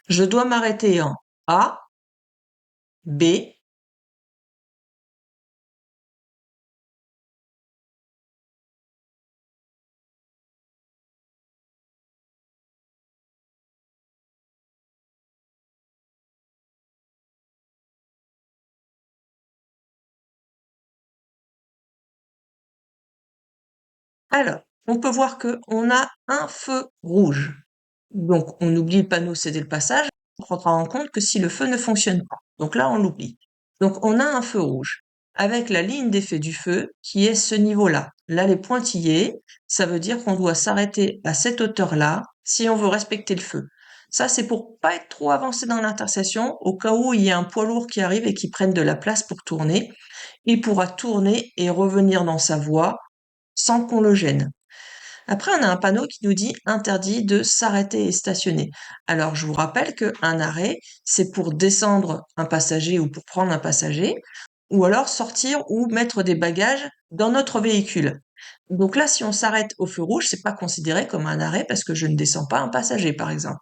Je dois m'arrêter en A, B, alors, on peut voir qu'on a un feu rouge. Donc, on oublie le panneau céder le passage. On prendra en compte que si le feu ne fonctionne pas. Donc là, on l'oublie. Donc, on a un feu rouge avec la ligne d'effet du feu qui est ce niveau-là. Là, les pointillés, ça veut dire qu'on doit s'arrêter à cette hauteur-là si on veut respecter le feu. Ça, c'est pour pas être trop avancé dans l'intersection, au cas où il y a un poids lourd qui arrive et qui prenne de la place pour tourner. Il pourra tourner et revenir dans sa voie sans qu'on le gêne. Après, on a un panneau qui nous dit interdit de s'arrêter et stationner. Alors, je vous rappelle qu'un arrêt, c'est pour descendre un passager ou pour prendre un passager, ou alors sortir ou mettre des bagages dans notre véhicule. Donc là, si on s'arrête au feu rouge, c'est pas considéré comme un arrêt parce que je ne descends pas un passager, par exemple.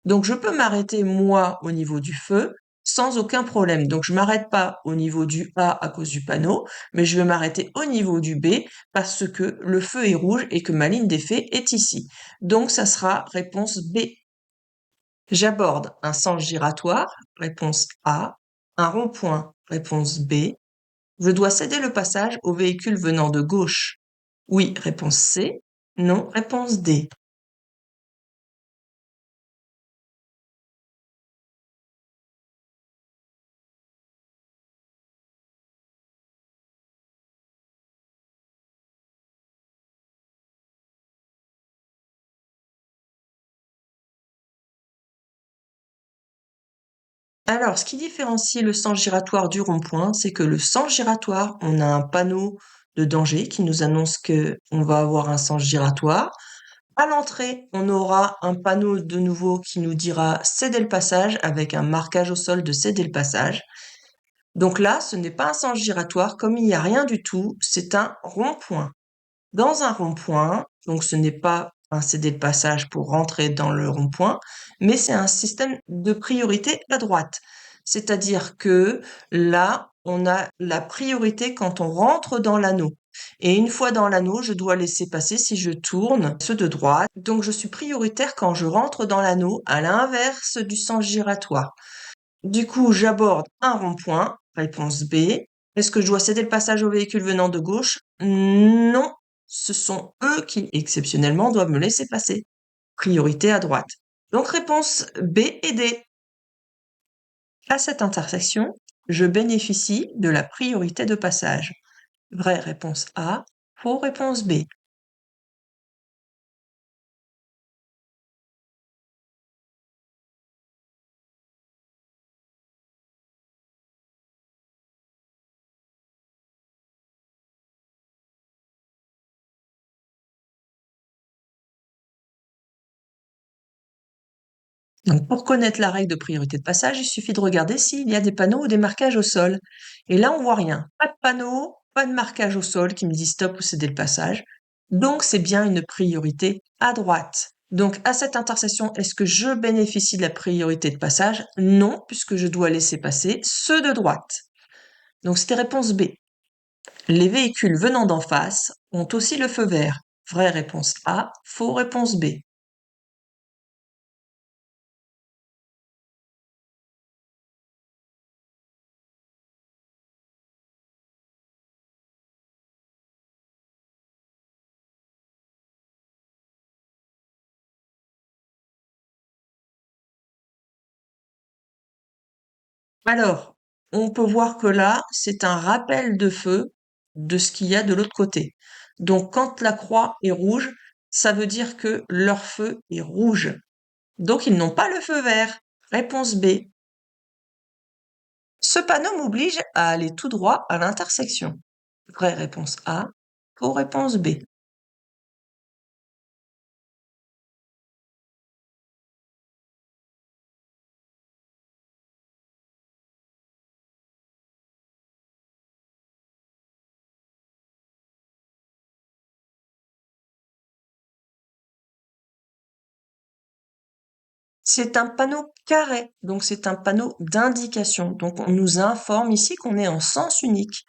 Donc je peux m'arrêter moi au niveau du feu sans aucun problème. Donc je m'arrête pas au niveau du A à cause du panneau, mais je vais m'arrêter au niveau du B parce que le feu est rouge et que ma ligne d'effet est ici. Donc ça sera réponse B. J'aborde un sens giratoire, réponse A, un rond-point, réponse B. Je dois céder le passage au véhicule venant de gauche. Oui, réponse C. Non, réponse D. Alors, ce qui différencie le sens giratoire du rond-point, c'est que le sens giratoire, on a un panneau de danger qui nous annonce que on va avoir un sens giratoire. À l'entrée, on aura un panneau de nouveau qui nous dira céder le passage avec un marquage au sol de céder le passage. Donc là, ce n'est pas un sens giratoire, comme il n'y a rien du tout, c'est un rond-point. Dans un rond-point, donc ce n'est pas un céder le passage pour rentrer dans le rond-point, mais c'est un système de priorité à droite. C'est-à-dire que là, on a la priorité quand on rentre dans l'anneau. Et une fois dans l'anneau, je dois laisser passer si je tourne ceux de droite. Donc je suis prioritaire quand je rentre dans l'anneau, à l'inverse du sens giratoire. Du coup, j'aborde un rond-point, réponse B. Est-ce que je dois céder le passage aux véhicules venant de gauche? Non, ce sont eux qui, exceptionnellement, doivent me laisser passer. Priorité à droite. Donc réponse B et D. À cette intersection, je bénéficie de la priorité de passage. Vraie réponse A, faux réponse B. Donc, pour connaître la règle de priorité de passage, il suffit de regarder s'il y a des panneaux ou des marquages au sol. Et là, on voit rien. Pas de panneau, pas de marquage au sol qui me dit stop ou céder le passage. Donc, c'est bien une priorité à droite. Donc, à cette intersection, est-ce que je bénéficie de la priorité de passage? Non, puisque je dois laisser passer ceux de droite. Donc, c'était réponse B. Les véhicules venant d'en face ont aussi le feu vert. Vraie réponse A, faux réponse B. Alors, on peut voir que là, c'est un rappel de feu de ce qu'il y a de l'autre côté. Donc, quand la croix est rouge, ça veut dire que leur feu est rouge. Donc, ils n'ont pas le feu vert. Réponse B. Ce panneau m'oblige à aller tout droit à l'intersection. Vraie réponse A. Faux réponse B. C'est un panneau carré, donc c'est un panneau d'indication. Donc on nous informe ici qu'on est en sens unique.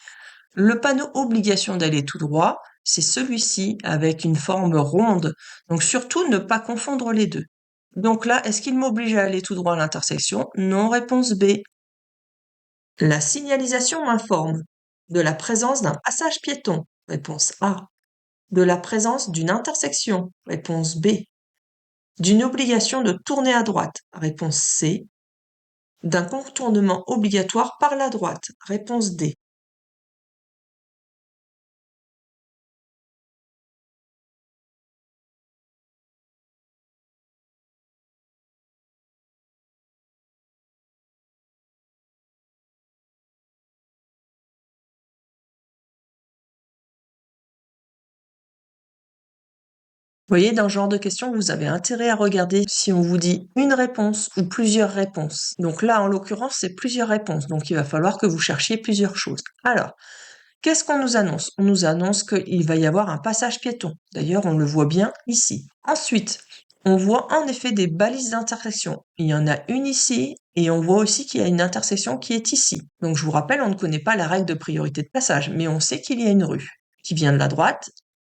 Le panneau obligation d'aller tout droit, c'est celui-ci avec une forme ronde. Donc surtout ne pas confondre les deux. Donc là, est-ce qu'il m'oblige à aller tout droit à l'intersection? Non, réponse B. La signalisation m'informe de la présence d'un passage piéton. Réponse A. De la présence d'une intersection. Réponse B. D'une obligation de tourner à droite. Réponse C. D'un contournement obligatoire par la droite. Réponse D. Vous voyez, dans ce genre de questions, vous avez intérêt à regarder si on vous dit une réponse ou plusieurs réponses. Donc là, en l'occurrence, c'est plusieurs réponses. Donc il va falloir que vous cherchiez plusieurs choses. Alors, qu'est-ce qu'on nous annonce? On nous annonce qu'il va y avoir un passage piéton. D'ailleurs, on le voit bien ici. Ensuite, on voit en effet des balises d'intersection. Il y en a une ici et on voit aussi qu'il y a une intersection qui est ici. Donc je vous rappelle, on ne connaît pas la règle de priorité de passage, mais on sait qu'il y a une rue qui vient de la droite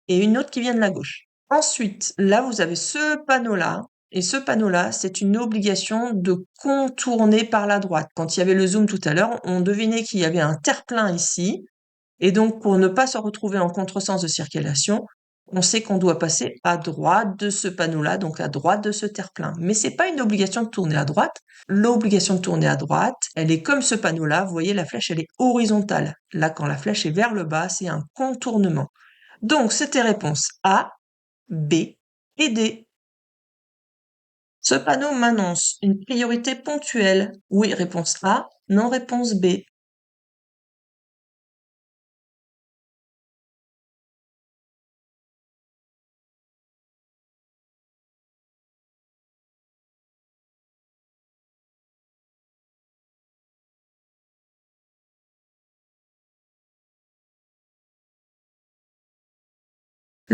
et une autre qui vient de la gauche. Ensuite, là, vous avez ce panneau-là. Et ce panneau-là, c'est une obligation de contourner par la droite. Quand il y avait le zoom tout à l'heure, on devinait qu'il y avait un terre-plein ici. Et donc, pour ne pas se retrouver en contresens de circulation, on sait qu'on doit passer à droite de ce panneau-là, donc à droite de ce terre-plein. Mais c'est pas une obligation de tourner à droite. L'obligation de tourner à droite, elle est comme ce panneau-là. Vous voyez, la flèche, elle est horizontale. Là, quand la flèche est vers le bas, c'est un contournement. Donc, c'était réponse A, B et D. Ce panneau m'annonce une priorité ponctuelle. Oui, réponse A, non, réponse B.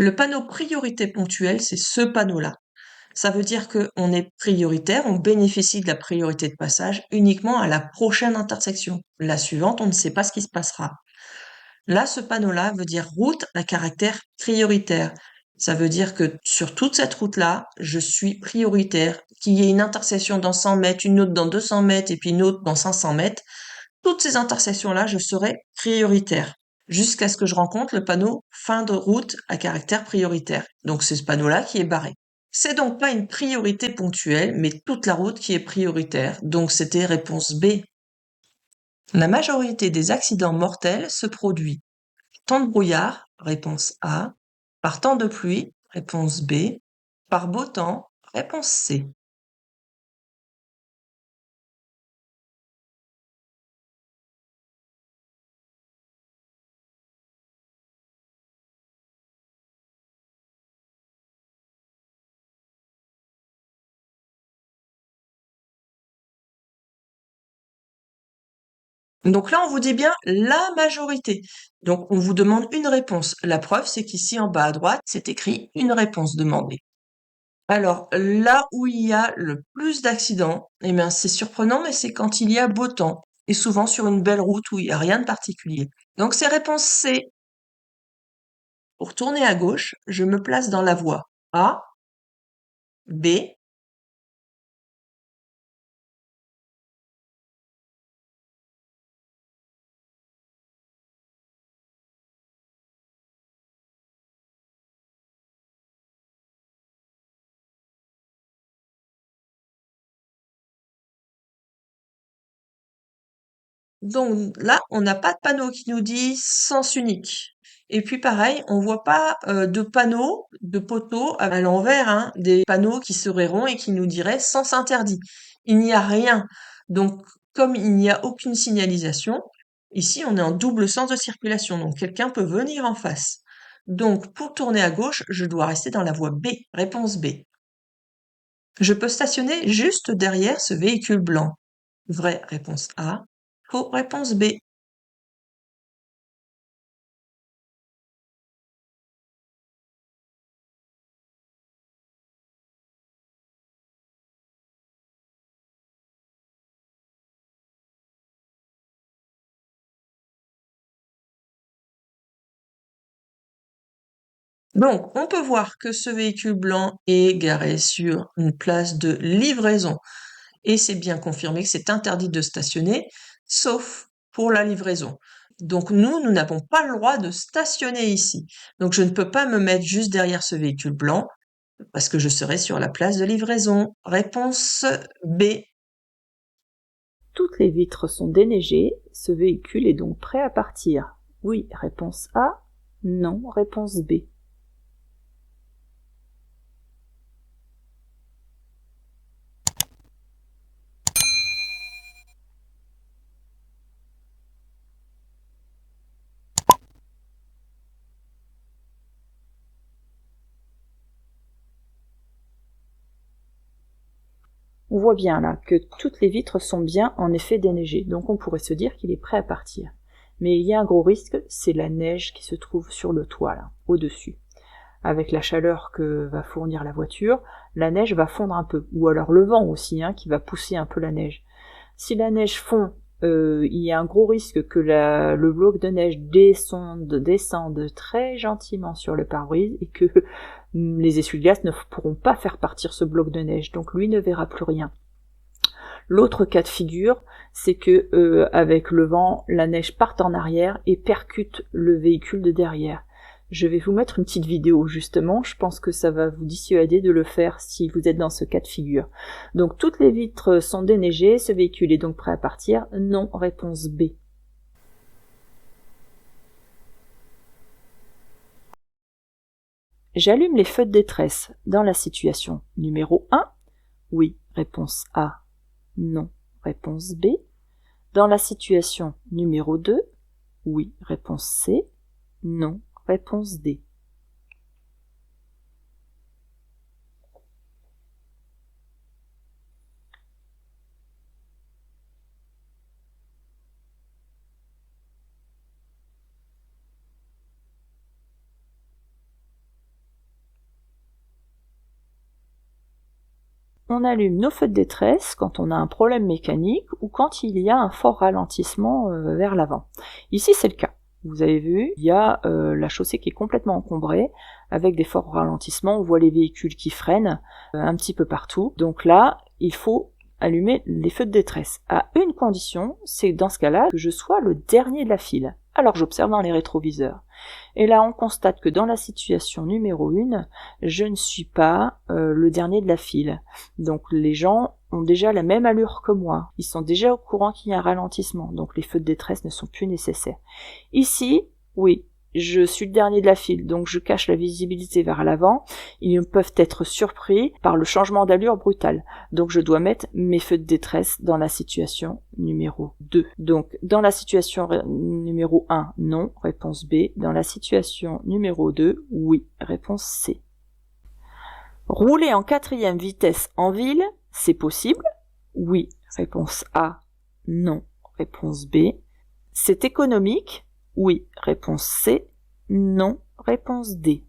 Le panneau priorité ponctuelle, c'est ce panneau-là. Ça veut dire qu'on est prioritaire, on bénéficie de la priorité de passage uniquement à la prochaine intersection. La suivante, on ne sait pas ce qui se passera. Là, ce panneau-là veut dire route à caractère prioritaire. Ça veut dire que sur toute cette route-là, je suis prioritaire. Qu'il y ait une intersection dans 100 mètres, une autre dans 200 mètres et puis une autre dans 500 mètres, toutes ces intersections-là, je serai prioritaire jusqu'à ce que je rencontre le panneau fin de route à caractère prioritaire. Donc c'est ce panneau-là qui est barré. C'est donc pas une priorité ponctuelle, mais toute la route qui est prioritaire. Donc c'était réponse B. La majorité des accidents mortels se produit temps de brouillard, réponse A, par temps de pluie, réponse B, par beau temps, réponse C. Donc là, on vous dit bien la majorité. Donc on vous demande une réponse. La preuve, c'est qu'ici en bas à droite, c'est écrit une réponse demandée. Alors là où il y a le plus d'accidents, eh bien c'est surprenant, mais c'est quand il y a beau temps. Et souvent sur une belle route où il n'y a rien de particulier. Donc c'est réponse C. Pour tourner à gauche, je me place dans la voie A, B, donc là, on n'a pas de panneau qui nous dit sens unique. Et puis pareil, on voit pas de panneau, de poteau à l'envers, hein, des panneaux qui seraient ronds et qui nous diraient sens interdit. Il n'y a rien. Donc, comme il n'y a aucune signalisation, ici on est en double sens de circulation, donc quelqu'un peut venir en face. Donc, pour tourner à gauche, je dois rester dans la voie B, réponse B. Je peux stationner juste derrière ce véhicule blanc. Vrai, réponse A. Faux, réponse B. Donc, on peut voir que ce véhicule blanc est garé sur une place de livraison. Et c'est bien confirmé que c'est interdit de stationner, sauf pour la livraison. Donc nous n'avons pas le droit de stationner ici. Donc je ne peux pas me mettre juste derrière ce véhicule blanc, parce que je serai sur la place de livraison. Réponse B. Toutes les vitres sont déneigées, ce véhicule est donc prêt à partir. Oui, réponse A. Non, réponse B. On voit bien là que toutes les vitres sont bien en effet déneigées, donc on pourrait se dire qu'il est prêt à partir. Mais il y a un gros risque, c'est la neige qui se trouve sur le toit là, au-dessus. Avec la chaleur que va fournir la voiture, la neige va fondre un peu, ou alors le vent aussi, qui va pousser un peu la neige. Si la neige fond, il y a un gros risque que le bloc de neige descende très gentiment sur le pare-brise et que les essuie-glaces ne pourront pas faire partir ce bloc de neige, donc lui ne verra plus rien. L'autre cas de figure, c'est que avec le vent, la neige parte en arrière et percute le véhicule de derrière. Je vais vous mettre une petite vidéo justement, je pense que ça va vous dissuader de le faire si vous êtes dans ce cas de figure. Donc toutes les vitres sont déneigées, ce véhicule est donc prêt à partir. Non, réponse B. J'allume les feux de détresse dans la situation numéro 1. Oui, réponse A. Non, réponse B. Dans la situation numéro 2. Oui, réponse C. Non, réponse D. On allume nos feux de détresse quand on a un problème mécanique ou quand il y a un fort ralentissement vers l'avant. Ici, c'est le cas. Vous avez vu, il y a la chaussée qui est complètement encombrée avec des forts ralentissements. On voit les véhicules qui freinent un petit peu partout. Donc là, il faut allumer les feux de détresse. À une condition, c'est dans ce cas-là que je sois le dernier de la file. Alors j'observe dans les rétroviseurs. Et là, on constate que dans la situation numéro 1, je ne suis pas le dernier de la file. Donc les gens ont déjà la même allure que moi. Ils sont déjà au courant qu'il y a un ralentissement. Donc les feux de détresse ne sont plus nécessaires. Ici, oui, je suis le dernier de la file, donc je cache la visibilité vers l'avant. Ils peuvent être surpris par le changement d'allure brutal. Donc je dois mettre mes feux de détresse dans la situation numéro 2. Donc dans la situation numéro 1, non, réponse B. Dans la situation numéro 2, oui, réponse C. Rouler en 4e vitesse en ville, c'est possible? Oui, réponse A. Non, réponse B. C'est économique? Oui, réponse C. Non, réponse D.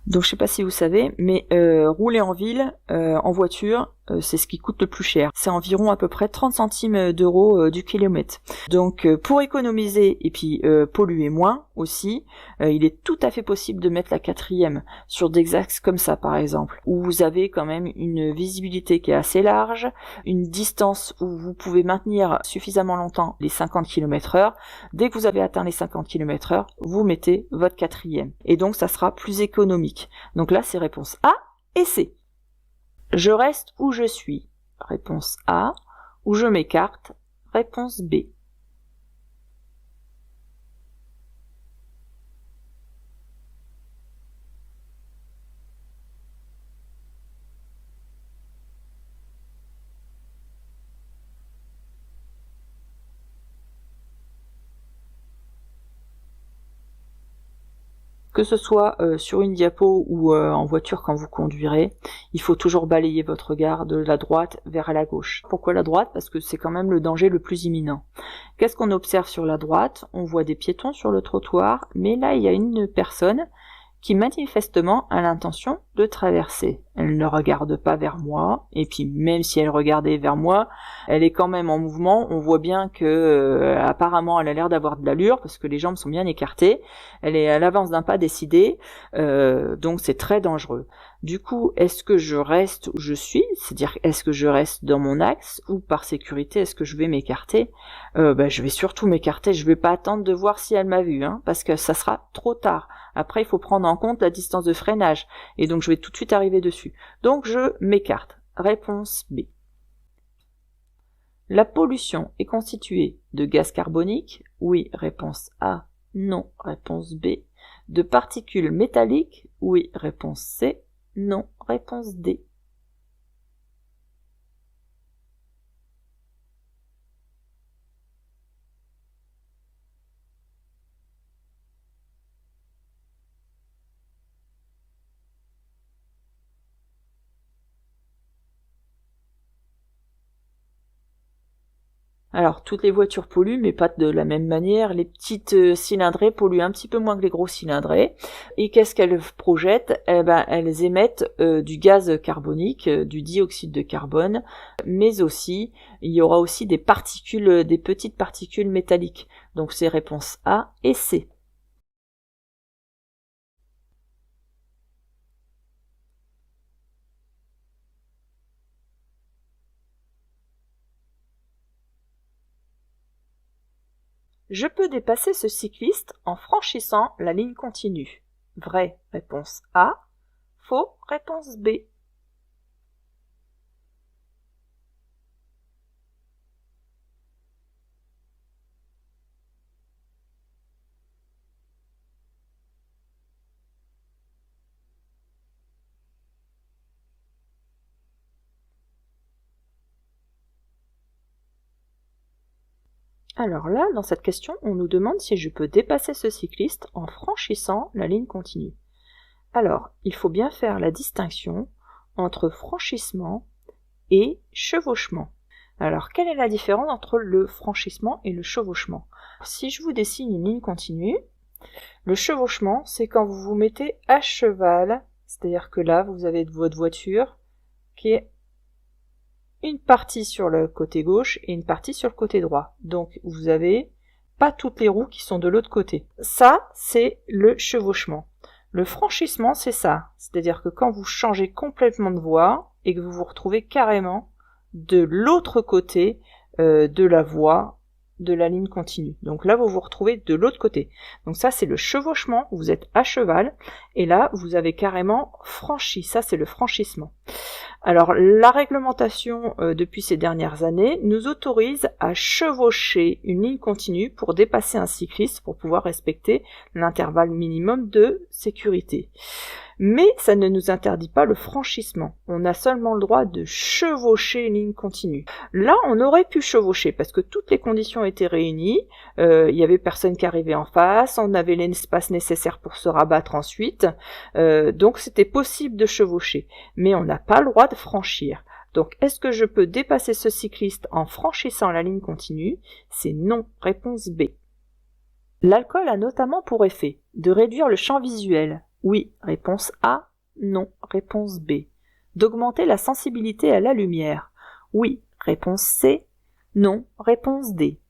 Donc je sais pas si vous savez, mais rouler en ville, en voiture, c'est ce qui coûte le plus cher. C'est environ à peu près 30 centimes d'euros du kilomètre. Donc pour économiser et puis polluer moins aussi, il est tout à fait possible de mettre la 4e sur des axes comme ça par exemple, où vous avez quand même une visibilité qui est assez large, une distance où vous pouvez maintenir suffisamment longtemps les 50 km/h. Dès que vous avez atteint les 50 km/h, vous mettez votre 4e. Et donc ça sera plus économique. Donc là, c'est réponse A et C. Je reste où je suis. Réponse A. Où je m'écarte. Réponse B. que ce soit sur une diapo ou en voiture quand vous conduirez, il faut toujours balayer votre regard de la droite vers la gauche. Pourquoi la droite? Parce que c'est quand même le danger le plus imminent. Qu'est-ce qu'on observe sur la droite? On voit des piétons sur le trottoir, mais là il y a une personne qui manifestement a l'intention de traverser. Elle ne regarde pas vers moi, et puis même si elle regardait vers moi, elle est quand même en mouvement. On voit bien que apparemment elle a l'air d'avoir de l'allure, parce que les jambes sont bien écartées, elle est à l'avance d'un pas décidé, donc c'est très dangereux. Du coup, est-ce que je reste où je suis, c'est-à-dire est-ce que je reste dans mon axe, ou par sécurité est-ce que je vais m'écarter? Je vais surtout m'écarter, je vais pas attendre de voir si elle m'a vu, parce que ça sera trop tard. Après, il faut prendre en compte la distance de freinage, et donc je vais tout de suite arriver dessus. Donc je m'écarte. Réponse B. La pollution est constituée de gaz carbonique? Oui, réponse A. Non, réponse B. De particules métalliques? Oui, réponse C. Non, réponse D. Alors, toutes les voitures polluent, mais pas de la même manière. Les petites cylindrées polluent un petit peu moins que les gros cylindrés. Et qu'est-ce qu'elles projettent? Elles émettent du gaz carbonique, du dioxyde de carbone, mais aussi, il y aura aussi des particules, des petites particules métalliques. Donc, c'est réponse A et C. Je peux dépasser ce cycliste en franchissant la ligne continue. Vrai, réponse A. Faux, réponse B. Alors là, dans cette question, on nous demande si je peux dépasser ce cycliste en franchissant la ligne continue. Alors, il faut bien faire la distinction entre franchissement et chevauchement. Alors, quelle est la différence entre le franchissement et le chevauchement? Si je vous dessine une ligne continue, le chevauchement, c'est quand vous vous mettez à cheval, c'est-à-dire que là, vous avez votre voiture qui est une partie sur le côté gauche et une partie sur le côté droit. Donc vous avez pas toutes les roues qui sont de l'autre côté. Ça, c'est le chevauchement. Le franchissement, c'est ça. C'est-à-dire que quand vous changez complètement de voie et que vous vous retrouvez carrément de l'autre côté de la voie de la ligne continue. Donc là, vous vous retrouvez de l'autre côté. Donc ça, c'est le chevauchement, vous êtes à cheval, et là, vous avez carrément franchi. Ça, c'est le franchissement. Alors, la réglementation depuis ces dernières années nous autorise à chevaucher une ligne continue pour dépasser un cycliste, pour pouvoir respecter l'intervalle minimum de sécurité. Mais ça ne nous interdit pas le franchissement. On a seulement le droit de chevaucher une ligne continue. Là, on aurait pu chevaucher parce que toutes les conditions étaient réunies. Il y avait personne qui arrivait en face, on avait l'espace nécessaire pour se rabattre ensuite. Donc c'était possible de chevaucher. Mais on n'a pas le droit de franchir. Donc est-ce que je peux dépasser ce cycliste en franchissant la ligne continue? C'est non. Réponse B. L'alcool a notamment pour effet de réduire le champ visuel. Oui, réponse A. Non, réponse B. D'augmenter la sensibilité à la lumière. Oui, réponse C. Non, réponse D.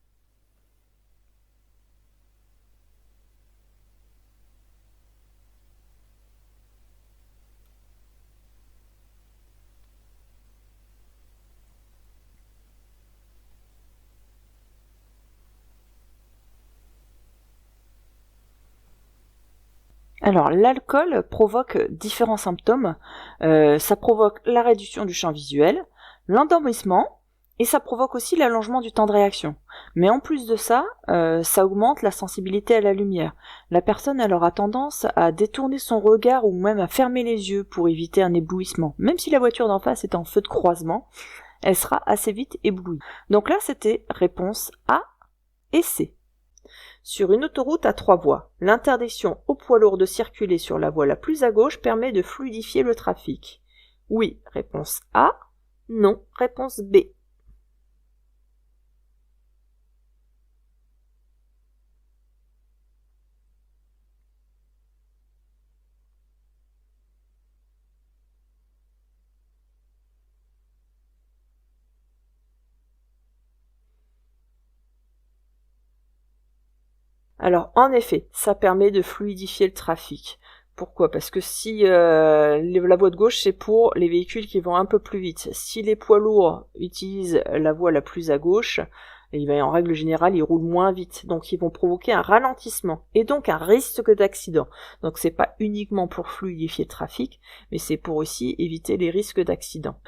Alors, l'alcool provoque différents symptômes. Ça provoque la réduction du champ visuel, l'endormissement, et ça provoque aussi l'allongement du temps de réaction. Mais en plus de ça, ça augmente la sensibilité à la lumière. La personne, elle aura tendance à détourner son regard ou même à fermer les yeux pour éviter un éblouissement. Même si la voiture d'en face est en feu de croisement, elle sera assez vite éblouie. Donc là, c'était réponse A et C. Sur une autoroute à 3 voies, l'interdiction aux poids lourds de circuler sur la voie la plus à gauche permet de fluidifier le trafic. Oui, réponse A. Non, réponse B. Alors, en effet, ça permet de fluidifier le trafic. Pourquoi? Parce que si la voie de gauche, c'est pour les véhicules qui vont un peu plus vite. Si les poids lourds utilisent la voie la plus à gauche, en règle générale, ils roulent moins vite. Donc, ils vont provoquer un ralentissement et donc un risque d'accident. Donc, c'est pas uniquement pour fluidifier le trafic, mais c'est pour aussi éviter les risques d'accident.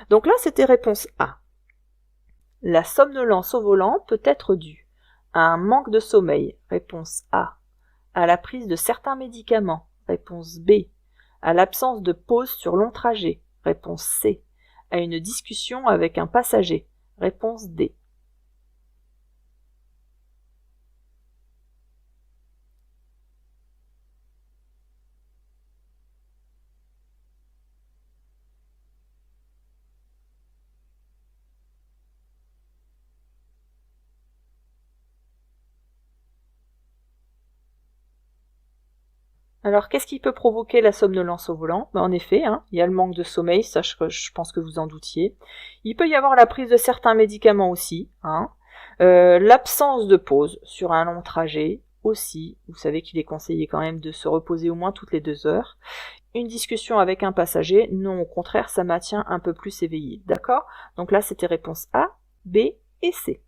Donc là, c'était réponse A. La somnolence au volant peut être due à un manque de sommeil, réponse A, à la prise de certains médicaments, réponse B, à l'absence de pause sur long trajet, réponse C, à une discussion avec un passager, réponse D. Alors, qu'est-ce qui peut provoquer la somnolence au volant? En effet, il y a le manque de sommeil, ça je pense que vous en doutiez. Il peut y avoir la prise de certains médicaments aussi, l'absence de pause sur un long trajet aussi. Vous savez qu'il est conseillé quand même de se reposer au moins toutes les 2 heures. Une discussion avec un passager, non, au contraire, ça maintient un peu plus éveillé. D'accord? Donc là, c'était réponse A, B et C.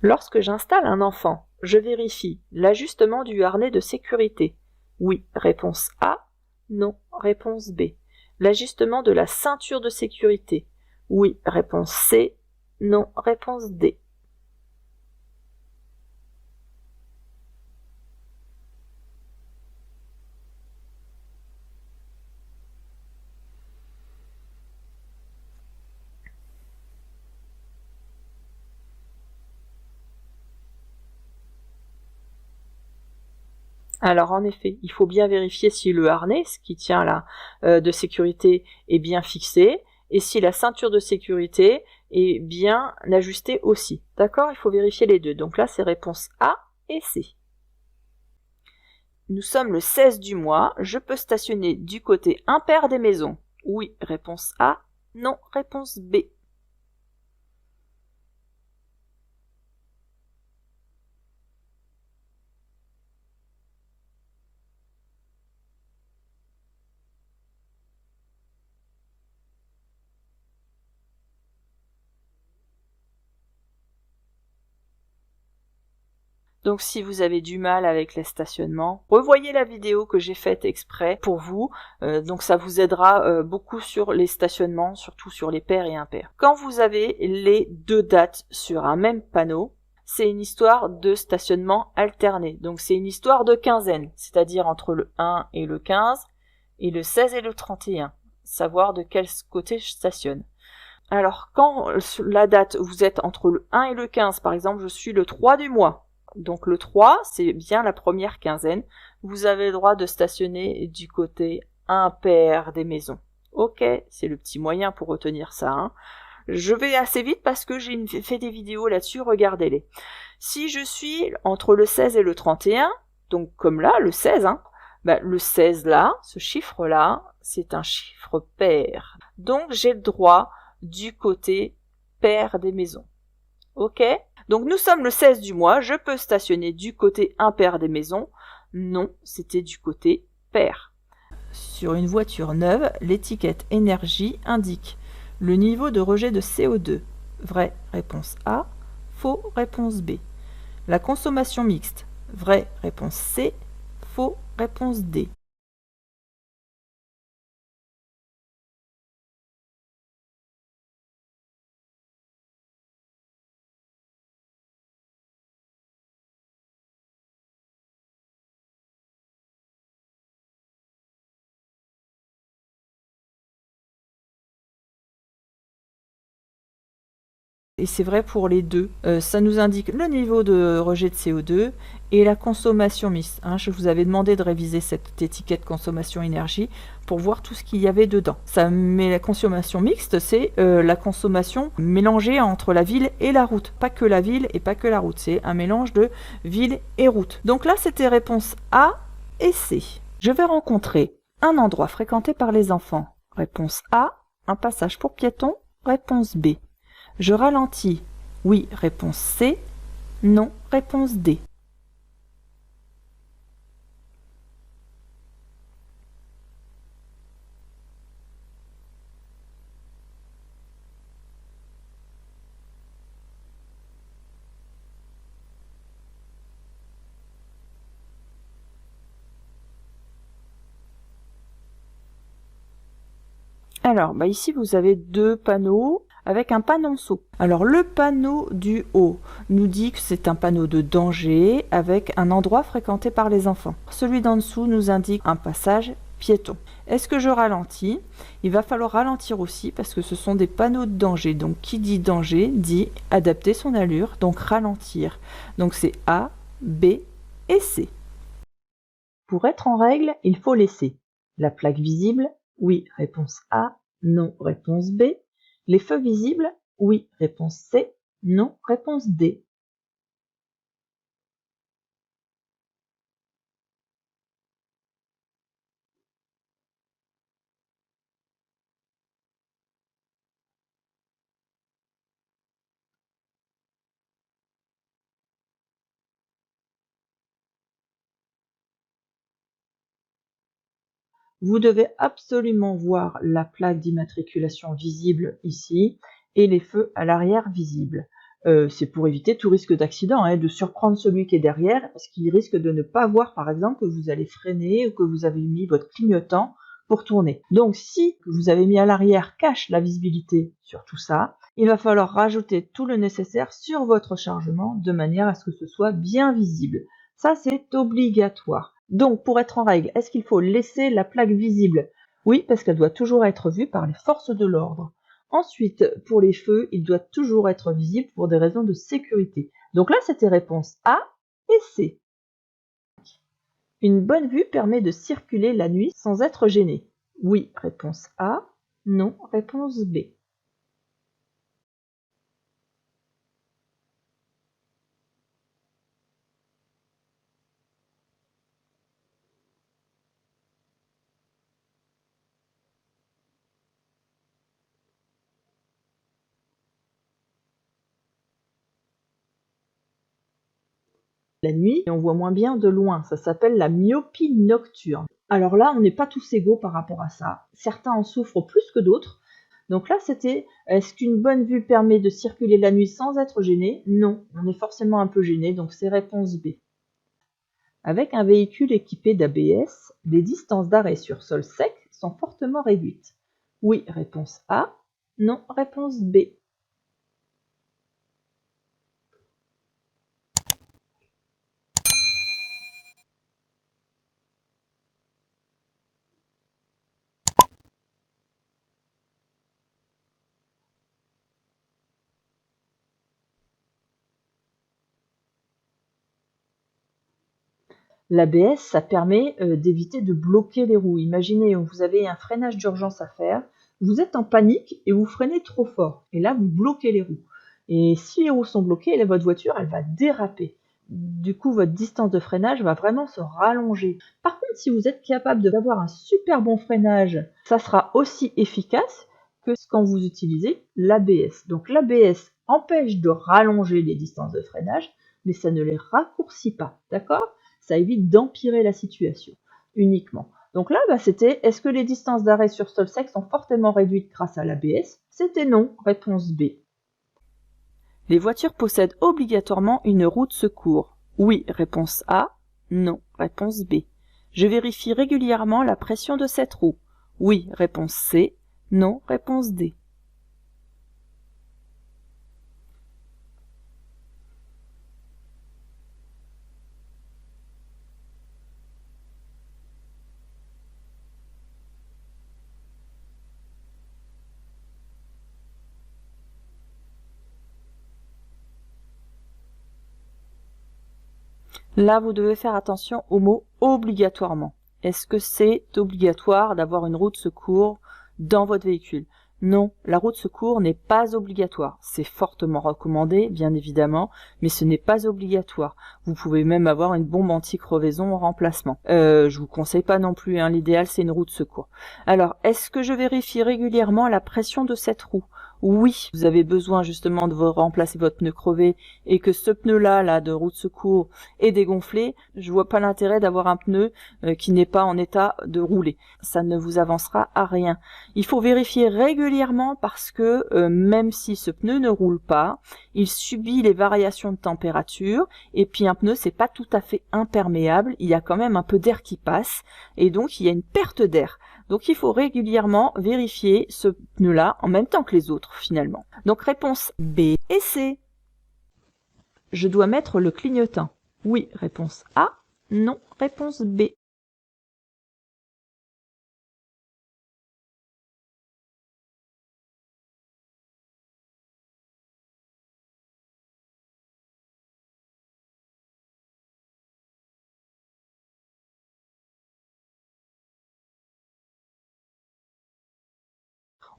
Lorsque j'installe un enfant, je vérifie l'ajustement du harnais de sécurité. Oui, réponse A. Non, réponse B. L'ajustement de la ceinture de sécurité. Oui, réponse C. Non, réponse D. Alors en effet, il faut bien vérifier si le harnais, ce qui tient là, de sécurité, est bien fixé, et si la ceinture de sécurité est bien ajustée aussi. D'accord? Il faut vérifier les deux. Donc là, c'est réponse A et C. Nous sommes le 16 du mois, je peux stationner du côté impair des maisons. Oui, réponse A. Non, réponse B. Donc si vous avez du mal avec les stationnements, revoyez la vidéo que j'ai faite exprès pour vous. Donc ça vous aidera beaucoup sur les stationnements, surtout sur les pairs et impairs. Quand vous avez les 2 dates sur un même panneau, c'est une histoire de stationnement alterné. Donc c'est une histoire de quinzaine, c'est-à-dire entre le 1 et le 15 et le 16 et le 31. Savoir de quel côté je stationne. Alors quand la date, vous êtes entre le 1 et le 15, par exemple, je suis le 3 du mois. Donc le 3, c'est bien la première quinzaine. Vous avez le droit de stationner du côté impair des maisons. Ok, c'est le petit moyen pour retenir ça. Je vais assez vite parce que j'ai fait des vidéos là-dessus, regardez-les. Si je suis entre le 16 et le 31, donc comme là, le 16, le 16 là, ce chiffre-là, c'est un chiffre pair. Donc j'ai le droit du côté pair des maisons. Ok? Donc nous sommes le 16 du mois, je peux stationner du côté impair des maisons. Non, c'était du côté pair. Sur une voiture neuve, l'étiquette énergie indique le niveau de rejet de CO2. Vrai, réponse A. Faux, réponse B. La consommation mixte. Vrai, réponse C. Faux, réponse D. et c'est vrai pour les deux. Ça nous indique le niveau de rejet de CO2 et la consommation mixte. Je vous avais demandé de réviser cette étiquette consommation énergie pour voir tout ce qu'il y avait dedans. Mais la consommation mixte, c'est la consommation mélangée entre la ville et la route. Pas que la ville et pas que la route, c'est un mélange de ville et route. Donc là, c'était réponse A et C. Je vais rencontrer un endroit fréquenté par les enfants. Réponse A, un passage pour piétons. Réponse B. Je ralentis. Oui, réponse C. Non, réponse D. Alors, ici, vous avez deux panneaux avec un panonceau. Alors, le panneau du haut nous dit que c'est un panneau de danger avec un endroit fréquenté par les enfants. Celui d'en dessous nous indique un passage piéton. Est-ce que je ralentis? Il va falloir ralentir aussi parce que ce sont des panneaux de danger. Donc, qui dit danger dit adapter son allure, donc ralentir. Donc, c'est A, B et C. Pour être en règle, il faut laisser la plaque visible. Oui, réponse A. Non, réponse B. Les feux visibles. Oui, réponse C. Non, réponse D. Vous devez absolument voir la plaque d'immatriculation visible ici et les feux à l'arrière visibles. C'est pour éviter tout risque d'accident, de surprendre celui qui est derrière, parce qu'il risque de ne pas voir, par exemple, que vous allez freiner ou que vous avez mis votre clignotant pour tourner. Donc, si vous avez mis à l'arrière cache la visibilité sur tout ça, il va falloir rajouter tout le nécessaire sur votre chargement de manière à ce que ce soit bien visible. Ça, c'est obligatoire. Donc, pour être en règle, est-ce qu'il faut laisser la plaque visible? Oui, parce qu'elle doit toujours être vue par les forces de l'ordre. Ensuite, pour les feux, il doit toujours être visible pour des raisons de sécurité. Donc là, c'était réponse A et C. Une bonne vue permet de circuler la nuit sans être gêné. Oui, réponse A. Non, réponse B. La nuit, on voit moins bien de loin. Ça s'appelle la myopie nocturne. Alors là, on n'est pas tous égaux par rapport à ça. Certains en souffrent plus que d'autres. Donc là, c'était, est-ce qu'une bonne vue permet de circuler la nuit sans être gêné? Non, on est forcément un peu gêné, donc c'est réponse B. Avec un véhicule équipé d'ABS, les distances d'arrêt sur sol sec sont fortement réduites. Oui, réponse A. Non, réponse B. L'ABS, ça permet d'éviter de bloquer les roues. Imaginez, vous avez un freinage d'urgence à faire, vous êtes en panique et vous freinez trop fort. Et là, vous bloquez les roues. Et si les roues sont bloquées, là, votre voiture, elle va déraper. Du coup, votre distance de freinage va vraiment se rallonger. Par contre, si vous êtes capable d'avoir un super bon freinage, ça sera aussi efficace que quand vous utilisez l'ABS. Donc l'ABS empêche de rallonger les distances de freinage, mais ça ne les raccourcit pas. D'accord ? Ça évite d'empirer la situation uniquement. Donc là, c'était est-ce que les distances d'arrêt sur sol sec sont fortement réduites grâce à l'ABS? C'était non, réponse B. Les voitures possèdent obligatoirement une roue de secours. Oui, réponse A. Non, réponse B. Je vérifie régulièrement la pression de cette roue. Oui, réponse C. Non, réponse D. Là, vous devez faire attention au mot « obligatoirement ». Est-ce que c'est obligatoire d'avoir une roue de secours dans votre véhicule? Non, la roue de secours n'est pas obligatoire. C'est fortement recommandé, bien évidemment, mais ce n'est pas obligatoire. Vous pouvez même avoir une bombe anti-crevaison en remplacement. Je vous conseille pas non plus, hein, l'idéal c'est une roue de secours. Alors, est-ce que je vérifie régulièrement la pression de cette roue? Oui, vous avez besoin justement de remplacer votre pneu crevé et que ce pneu-là, de roue de secours, est dégonflé. Je vois pas l'intérêt d'avoir un pneu qui n'est pas en état de rouler. Ça ne vous avancera à rien. Il faut vérifier régulièrement parce que même si ce pneu ne roule pas, il subit les variations de température et puis un pneu c'est pas tout à fait imperméable, il y a quand même un peu d'air qui passe et donc il y a une perte d'air. Donc il faut régulièrement vérifier ce pneu-là en même temps que les autres finalement. Donc réponse B et C. Je dois mettre le clignotant. Oui, réponse A. Non, réponse B.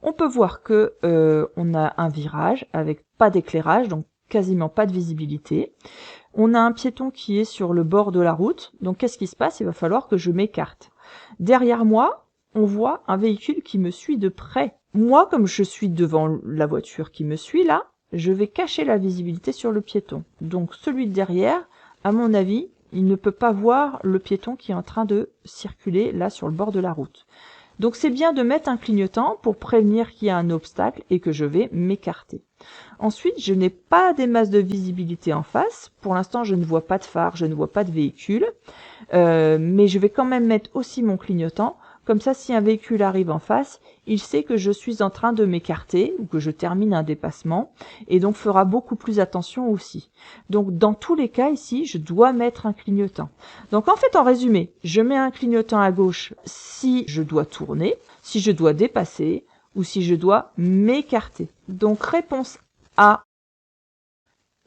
On peut voir que on a un virage avec pas d'éclairage, donc quasiment pas de visibilité. On a un piéton qui est sur le bord de la route, donc qu'est-ce qui se passe? Il va falloir que je m'écarte. Derrière moi, on voit un véhicule qui me suit de près. Moi, comme je suis devant la voiture qui me suit là, je vais cacher la visibilité sur le piéton. Donc celui de derrière, à mon avis, il ne peut pas voir le piéton qui est en train de circuler là sur le bord de la route. Donc c'est bien de mettre un clignotant pour prévenir qu'il y a un obstacle et que je vais m'écarter. Ensuite, je n'ai pas des masses de visibilité en face. Pour l'instant, je ne vois pas de phare, je ne vois pas de véhicule. Mais je vais quand même mettre aussi mon clignotant. Comme ça, si un véhicule arrive en face, il sait que je suis en train de m'écarter ou que je termine un dépassement et donc fera beaucoup plus attention aussi. Donc dans tous les cas ici, je dois mettre un clignotant. Donc en fait, en résumé, je mets un clignotant à gauche si je dois tourner, si je dois dépasser ou si je dois m'écarter. Donc réponse A.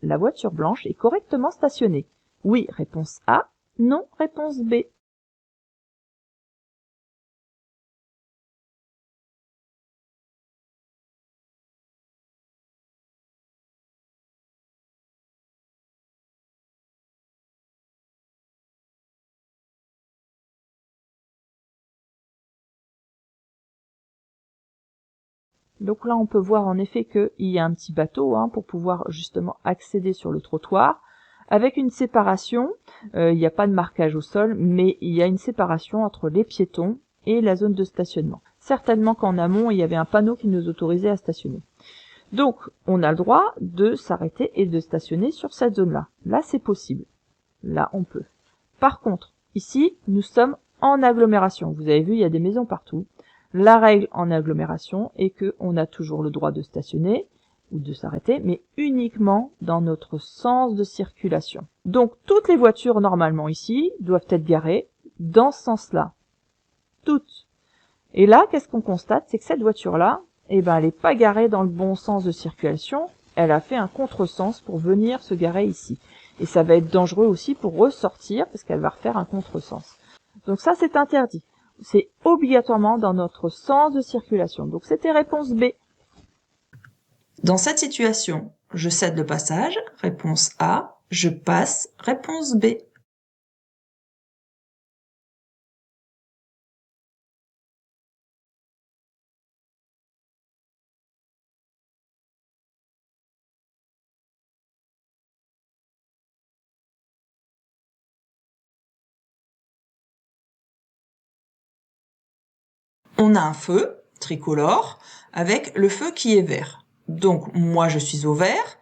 La voiture blanche est correctement stationnée. Oui, réponse A. Non, réponse B. Donc là, on peut voir en effet qu'il y a un petit bateau pour pouvoir justement accéder sur le trottoir. Avec une séparation, il n'y a pas de marquage au sol, mais il y a une séparation entre les piétons et la zone de stationnement. Certainement qu'en amont, il y avait un panneau qui nous autorisait à stationner. Donc, on a le droit de s'arrêter et de stationner sur cette zone-là. Là, c'est possible. Là, on peut. Par contre, ici, nous sommes en agglomération. Vous avez vu, il y a des maisons partout. La règle en agglomération est qu'on a toujours le droit de stationner ou de s'arrêter, mais uniquement dans notre sens de circulation. Donc, toutes les voitures, normalement ici, doivent être garées dans ce sens-là. Toutes. Et là, qu'est-ce qu'on constate? C'est que cette voiture-là, elle n'est pas garée dans le bon sens de circulation. Elle a fait un contresens pour venir se garer ici. Et ça va être dangereux aussi pour ressortir parce qu'elle va refaire un contresens. Donc ça, c'est interdit. C'est obligatoirement dans notre sens de circulation. Donc c'était réponse B. Dans cette situation, je cède le passage, réponse A, je passe, réponse B. On a un feu tricolore avec le feu qui est vert. Donc moi je suis au vert.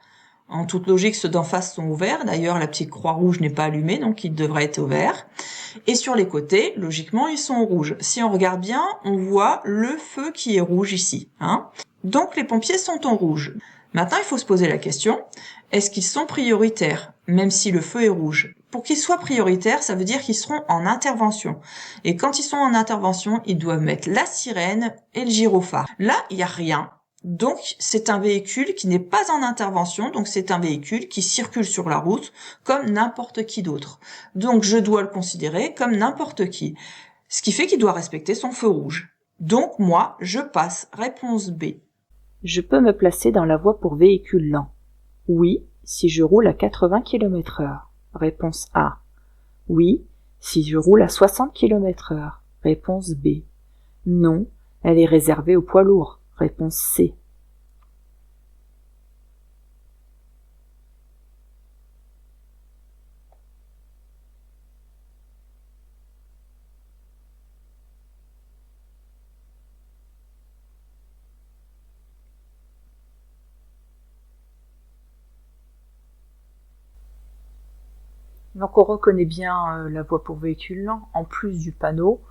En toute logique, ceux d'en face sont au vert. D'ailleurs, la petite croix rouge n'est pas allumée, donc ils devraient être au vert. Et sur les côtés, logiquement, ils sont au rouge. Si on regarde bien, on voit le feu qui est rouge ici. Donc les pompiers sont en rouge. Maintenant, il faut se poser la question, est-ce qu'ils sont prioritaires, même si le feu est rouge? Pour qu'ils soient prioritaires, ça veut dire qu'ils seront en intervention. Et quand ils sont en intervention, ils doivent mettre la sirène et le gyrophare. Là, il n'y a rien. Donc, c'est un véhicule qui n'est pas en intervention, donc c'est un véhicule qui circule sur la route comme n'importe qui d'autre. Donc, je dois le considérer comme n'importe qui. Ce qui fait qu'il doit respecter son feu rouge. Donc, moi, je passe. Réponse B. Je peux me placer dans la voie pour véhicule lent. Oui, si je roule à 80 km/h. Réponse A. Oui, si je roule à 60 km/h. Réponse B. Non, elle est réservée aux poids lourds. Réponse C. Donc on reconnaît bien la voie pour véhicule lent. En plus du panneau,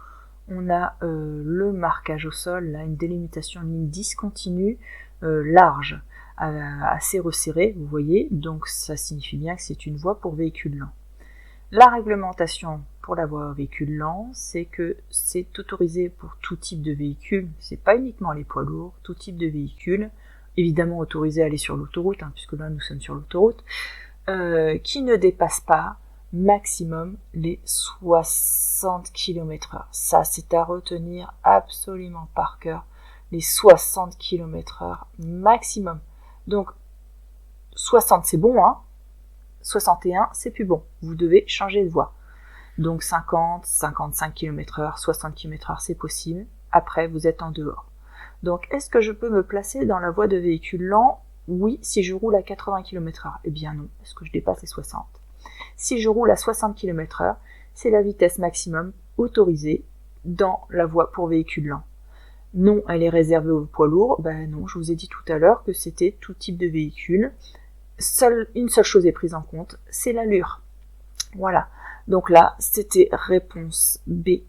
on a le marquage au sol, là, une délimitation en ligne discontinue, large, assez resserrée, vous voyez, donc ça signifie bien que c'est une voie pour véhicule lent. La réglementation pour la voie véhicule lent, c'est que c'est autorisé pour tout type de véhicule, c'est pas uniquement les poids lourds, tout type de véhicule, évidemment autorisé à aller sur l'autoroute, puisque là nous sommes sur l'autoroute, qui ne dépasse pas maximum les 60 km/h. Ça, c'est à retenir absolument par cœur. Les 60 km/h maximum. Donc, 60 c'est bon, 61 c'est plus bon. Vous devez changer de voie. Donc 50, 55 km/h, 60 km/h c'est possible. Après, vous êtes en dehors. Donc, est-ce que je peux me placer dans la voie de véhicule lent? Oui, si je roule à 80 km/h. Eh bien non, parce que je dépasse les 60. Si je roule à 60 km/h, c'est la vitesse maximum autorisée dans la voie pour véhicule lent. Non, elle est réservée aux poids lourds. Ben non, je vous ai dit tout à l'heure que c'était tout type de véhicule. Une seule chose est prise en compte, c'est l'allure. Voilà. Donc là, c'était réponse B.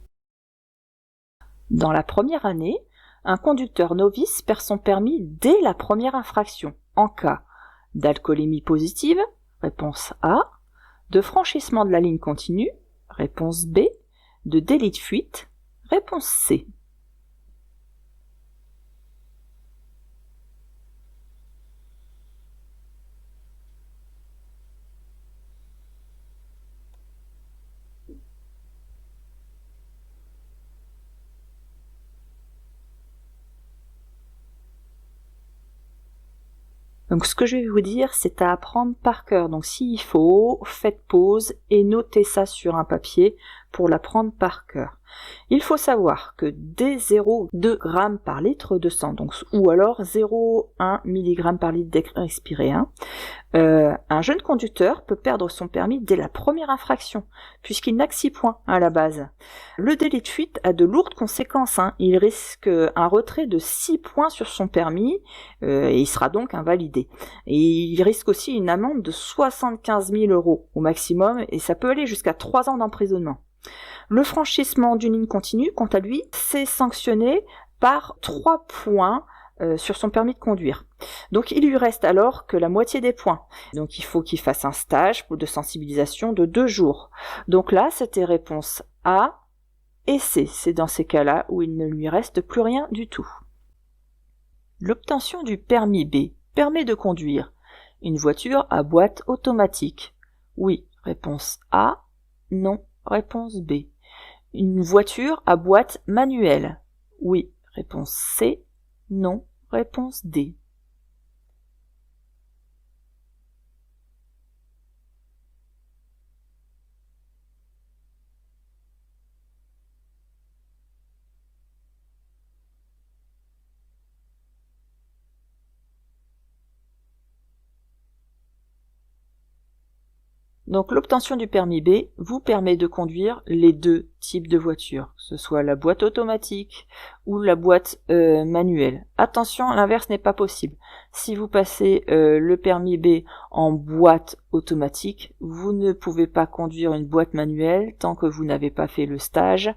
Dans la première année, un conducteur novice perd son permis dès la première infraction, en cas d'alcoolémie positive, réponse A, de franchissement de la ligne continue, réponse B, de délit de fuite, réponse C. Donc ce que je vais vous dire, c'est à apprendre par cœur. Donc s'il faut, faites pause et notez ça sur un papier pour l'apprendre par cœur. Il faut savoir que dès 0,2 g par litre de sang, donc, ou alors 0,1 mg par litre d'air expiré, un jeune conducteur peut perdre son permis dès la première infraction, puisqu'il n'a que 6 points à la base. Le délit de fuite a de lourdes conséquences. Il risque un retrait de 6 points sur son permis, et il sera donc invalidé. Et il risque aussi une amende de 75 000 € au maximum, et ça peut aller jusqu'à 3 ans d'emprisonnement. Le franchissement d'une ligne continue, quant à lui, c'est sanctionné par 3 points sur son permis de conduire. Donc il lui reste alors que la moitié des points. Donc il faut qu'il fasse un stage de sensibilisation de 2 jours. Donc là, c'était réponse A et C. C'est dans ces cas-là où il ne lui reste plus rien du tout. L'obtention du permis B permet de conduire une voiture à boîte automatique. Oui, réponse A. Non, réponse B. Une voiture à boîte manuelle. Oui, réponse C. Non, réponse D. Donc l'obtention du permis B vous permet de conduire les 2 types de voitures, que ce soit la boîte automatique ou la boîte manuelle. Attention, l'inverse n'est pas possible. Si vous passez le permis B en boîte automatique, vous ne pouvez pas conduire une boîte manuelle tant que vous n'avez pas fait le stage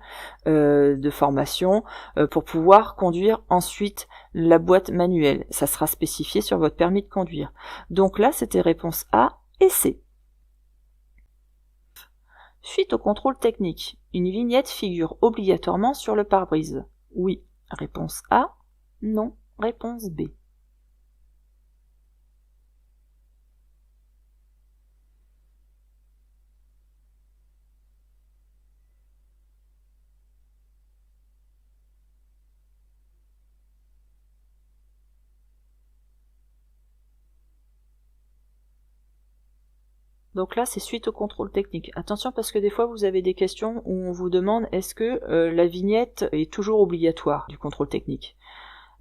de formation pour pouvoir conduire ensuite la boîte manuelle. Ça sera spécifié sur votre permis de conduire. Donc là, c'était réponse A et C. Suite au contrôle technique, une vignette figure obligatoirement sur le pare-brise. Oui, réponse A. Non, réponse B. Donc là, c'est suite au contrôle technique. Attention parce que des fois, vous avez des questions où on vous demande est-ce que la vignette est toujours obligatoire du contrôle technique ?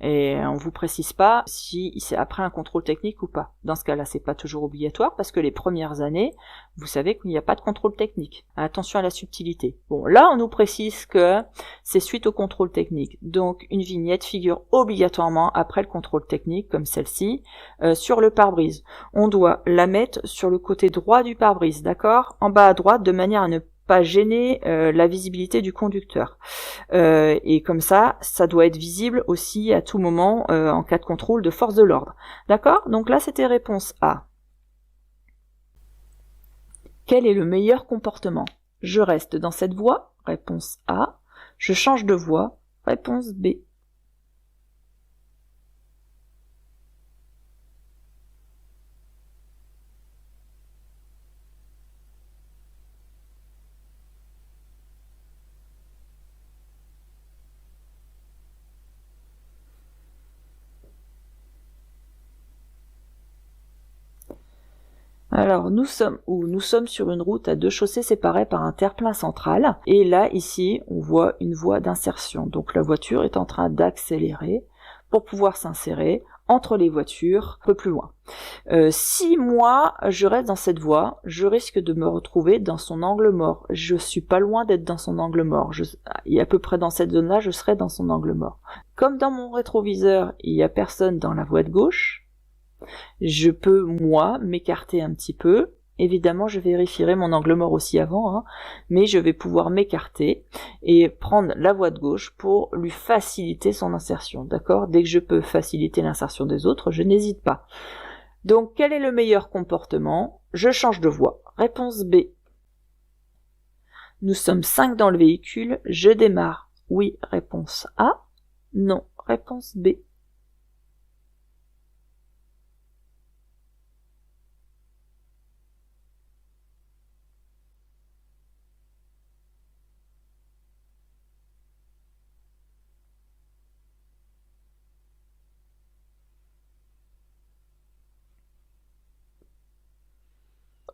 Et on vous précise pas si c'est après un contrôle technique ou pas. Dans ce cas-là, c'est pas toujours obligatoire parce que les premières années, vous savez qu'il n'y a pas de contrôle technique. Attention à la subtilité. Bon, là, on nous précise que c'est suite au contrôle technique. Donc, une vignette figure obligatoirement après le contrôle technique, comme celle-ci, sur le pare-brise. On doit la mettre sur le côté droit du pare-brise, d'accord ? En bas à droite, de manière à ne pas gêner la visibilité du conducteur. Et comme ça doit être visible aussi à tout moment en cas de contrôle de force de l'ordre. D'accord ? Donc là, c'était réponse A. Quel est le meilleur comportement ? Je reste dans cette voie, réponse A. Je change de voie, réponse B. Alors, nous sommes sur une route à 2 chaussées séparées par un terre-plein central. Et là, ici, on voit une voie d'insertion. Donc, la voiture est en train d'accélérer pour pouvoir s'insérer entre les voitures un peu plus loin. Si moi, je reste dans cette voie, je risque de me retrouver dans son angle mort. Je suis pas loin d'être dans son angle mort. Et à peu près dans cette zone-là, je serai dans son angle mort. Comme dans mon rétroviseur, il y a personne dans la voie de gauche, je peux, moi, m'écarter un petit peu. Évidemment, je vérifierai mon angle mort aussi avant, mais je vais pouvoir m'écarter et prendre la voie de gauche pour lui faciliter son insertion, d'accord ? Dès que je peux faciliter l'insertion des autres, je n'hésite pas. Donc, quel est le meilleur comportement ? Je change de voie. Réponse B. Nous sommes 5 dans le véhicule, je démarre. Oui, réponse A. Non, réponse B.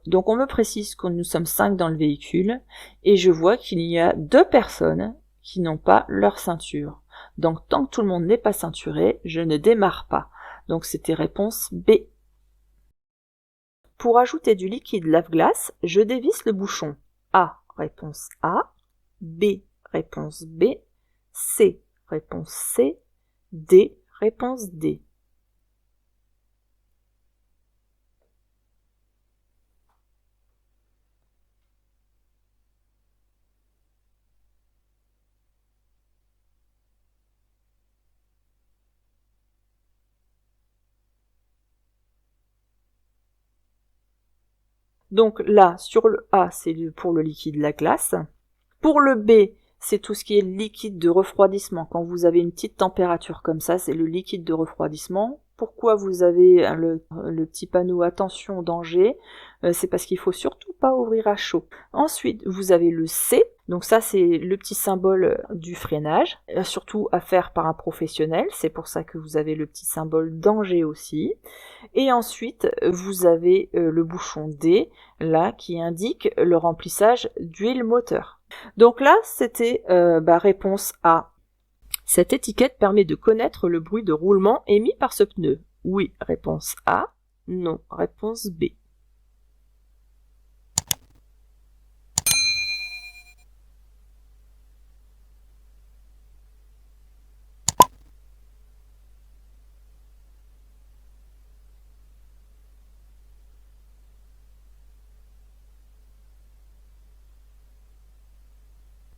Donc on me précise que nous sommes 5 dans le véhicule et je vois qu'il y a 2 personnes qui n'ont pas leur ceinture. Donc tant que tout le monde n'est pas ceinturé, je ne démarre pas. Donc c'était réponse B. Pour ajouter du liquide lave-glace, je dévisse le bouchon. A, réponse A. B, réponse B. C, réponse C. D, réponse D. Donc là, sur le A, c'est pour le liquide la glace. Pour le B, c'est tout ce qui est liquide de refroidissement. Quand vous avez une petite température comme ça, c'est le liquide de refroidissement. Pourquoi vous avez le petit panneau attention danger ? C'est parce qu'il faut surtout pas ouvrir à chaud. Ensuite, vous avez le C. Donc ça, c'est le petit symbole du freinage, surtout à faire par un professionnel. C'est pour ça que vous avez le petit symbole danger aussi. Et ensuite, vous avez le bouchon D, là, qui indique le remplissage d'huile moteur. Donc là, c'était réponse A. Cette étiquette permet de connaître le bruit de roulement émis par ce pneu. Oui, réponse A. Non, réponse B.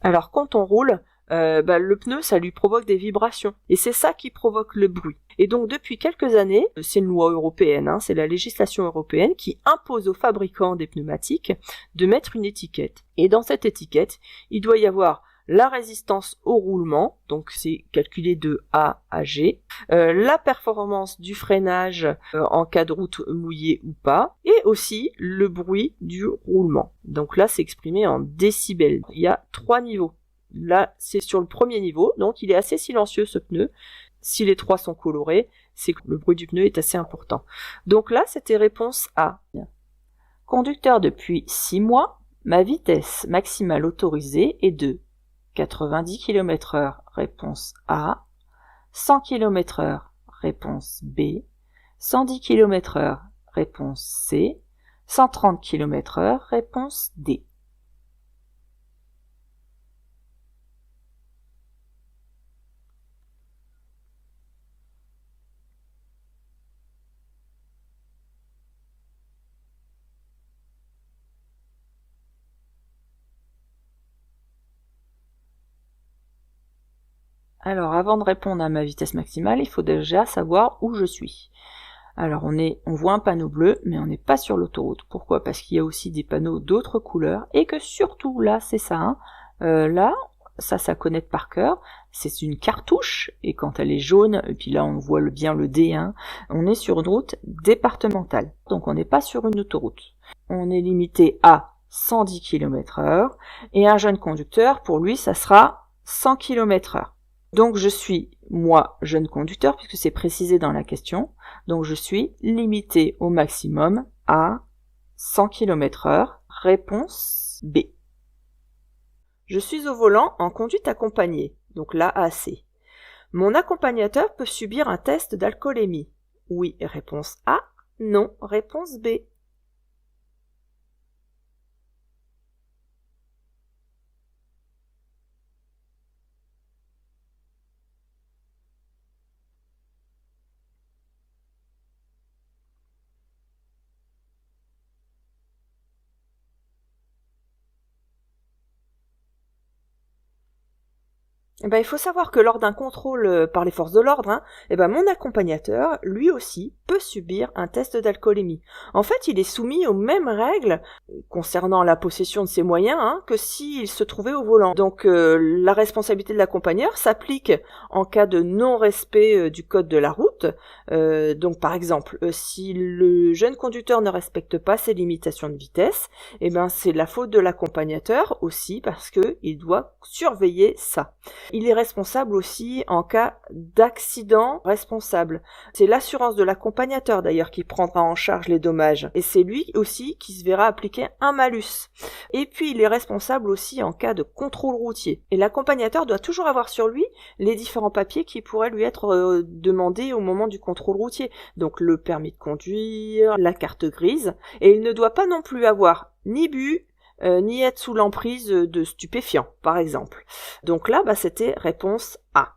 Alors quand on roule, le pneu, ça lui provoque des vibrations. Et c'est ça qui provoque le bruit. Et donc depuis quelques années, c'est une loi européenne, c'est la législation européenne qui impose aux fabricants des pneumatiques de mettre une étiquette. Et dans cette étiquette, il doit y avoir la résistance au roulement, donc c'est calculé de A à G, la performance du freinage en cas de route mouillée ou pas, et aussi le bruit du roulement. Donc là, c'est exprimé en décibels. Il y a 3 niveaux. Là, c'est sur le premier niveau, donc il est assez silencieux ce pneu. Si les 3 sont colorés, c'est que le bruit du pneu est assez important. Donc là, c'était réponse A. Conducteur depuis 6 mois, ma vitesse maximale autorisée est de 90 km/h, réponse A, 100 km/h, réponse B, 110 km/h, réponse C, 130 km/h, réponse D. Alors, avant de répondre à ma vitesse maximale, il faut déjà savoir où je suis. Alors, on voit un panneau bleu, mais on n'est pas sur l'autoroute. Pourquoi? Parce qu'il y a aussi des panneaux d'autres couleurs, et que surtout, là, c'est ça, hein. Là, ça connaît par cœur, c'est une cartouche, et quand elle est jaune, et puis là, on voit bien le D1, on est sur une route départementale. Donc, on n'est pas sur une autoroute. On est limité à 110 km/h, et un jeune conducteur, pour lui, ça sera 100 km/h. Donc je suis, moi, jeune conducteur, puisque c'est précisé dans la question, donc je suis limité au maximum à 100 km/h. Réponse B. Je suis au volant en conduite accompagnée, donc là AC. Mon accompagnateur peut subir un test d'alcoolémie. Oui, réponse A. Non, réponse B. Il faut savoir que lors d'un contrôle par les forces de l'ordre, mon accompagnateur, lui aussi, peut subir un test d'alcoolémie. En fait, il est soumis aux mêmes règles concernant la possession de ses moyens que s'il se trouvait au volant. Donc la responsabilité de l'accompagneur s'applique en cas de non-respect du code de la route. Donc par exemple, si le jeune conducteur ne respecte pas ses limitations de vitesse, c'est la faute de l'accompagnateur aussi parce qu'il doit surveiller ça. Il est responsable aussi en cas d'accident responsable. C'est l'assurance de l'accompagnateur d'ailleurs qui prendra en charge les dommages. Et c'est lui aussi qui se verra appliquer un malus. Et puis il est responsable aussi en cas de contrôle routier. Et l'accompagnateur doit toujours avoir sur lui les différents papiers qui pourraient lui être demandés au moment du contrôle routier. Donc le permis de conduire, la carte grise. Et il ne doit pas non plus avoir ni bu, ni être sous l'emprise de stupéfiants, par exemple. Donc là, c'était réponse A.